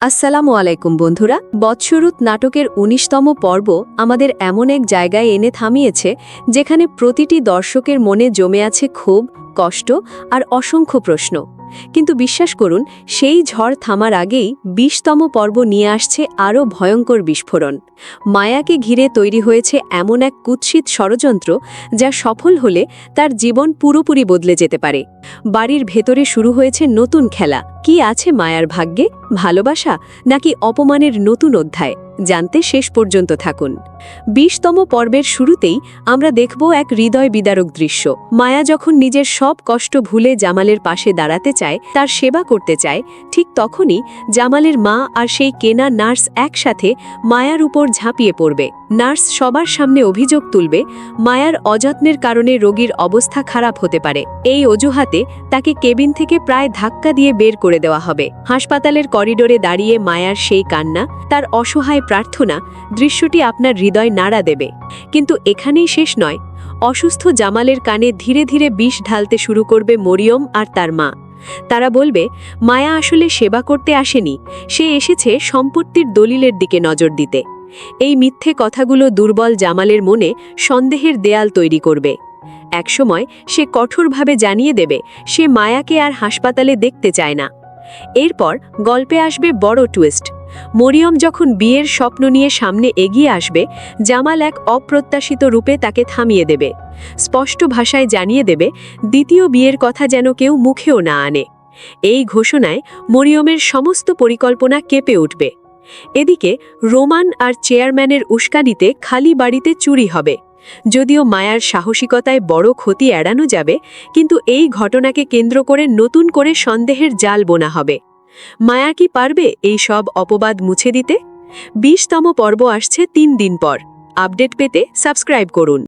আসসালামু আলাইকুম বন্ধুরা। বৎসরুত নাটকের ১৯তম পর্ব আমাদের এমন এক জায়গায় এনে থামিয়েছে যেখানে প্রতিটি দর্শকের মনে জমে আছে ক্ষোভ, কষ্ট আর অসংখ্য প্রশ্ন। কিন্তু বিশ্বাস করুন, সেই ঝড় থামার আগেই ২০তম পর্ব নিয়ে আসছে আরও ভয়ঙ্কর বিস্ফোরণ। মায়াকে ঘিরে তৈরি হয়েছে এমন এক কুৎসিত ষড়যন্ত্র যা সফল হলে তার জীবন পুরোপুরি বদলে যেতে পারে। বাড়ির ভেতরে শুরু হয়েছে নতুন খেলা। কি আছে মায়ার ভাগ্যে? ভালোবাসা নাকি অপমানের নতুন অধ্যায়? জানতে শেষ পর্যন্ত থাকুন। ২০তম পর্বের শুরুতেই আমরা দেখব এক হৃদয় বিদারক দৃশ্য। মায়া যখন নিজের সব কষ্ট ভুলে জামালের পাশে দাঁড়াতে চায়, তার সেবা করতে চায়, ঠিক তখনই জামালের মা আর সেই কেনা নার্স একসাথে মায়ার উপর ঝাঁপিয়ে পড়বে। নার্স সবার সামনে অভিযোগ তুলবে মায়ার অযত্নের কারণে রোগীর অবস্থা খারাপ হতে পারে। এই অজুহাতে তাকে কেবিন থেকে প্রায় ধাক্কা দিয়ে বের করে দেওয়া হবে। হাসপাতালের করিডোরে দাঁড়িয়ে মায়ার সেই কান্না, তার অসহায় প্রার্থনা, দৃশ্যটি আপনার হৃদয় নাড়া দেবে। কিন্তু এখানেই শেষ নয়। অসুস্থ জামালের কানে ধীরে ধীরে বিষ ঢালতে শুরু করবে মরিয়ম আর তার মা। তারা বলবে মায়া আসলে সেবা করতে আসেনি, সে এসেছে সম্পত্তির দলিলের দিকে নজর দিতে। এই মিথ্যে কথাগুলো দুর্বল জামালের মনে সন্দেহের দেয়াল তৈরি করবে। একসময় সে কঠোরভাবে জানিয়ে দেবে সে মায়াকে আর হাসপাতালে দেখতে চায় না। এরপর গল্পে আসবে বড় টুইস্ট। মরিয়ম যখন বিয়ের স্বপ্ন নিয়ে সামনে এগিয়ে আসবে, জামাল এক অপ্রত্যাশিত রূপে তাকে থামিয়ে দেবে। স্পষ্ট ভাষায় জানিয়ে দেবে দ্বিতীয় বিয়ের কথা যেন কেউ মুখেও না আনে। এই ঘোষণায় মরিয়মের সমস্ত পরিকল্পনা কেঁপে উঠবে। এদিকে রোমান আর চেয়ারম্যানের উস্কানিতে খালি বাড়িতে চুরি হবে। যদিও মায়ার সাহসিকতায় বড় ক্ষতি এড়ানো যাবে, কিন্তু এই ঘটনাকে কেন্দ্র করে নতুন করে সন্দেহের জাল বোনা হবে। মায়া কি পারবে এই সব অপবাদ মুছে দিতে? ২০তম পর্ব আসছে ৩ দিন পর। আপডেট পেতে সাবস্ক্রাইব করুন।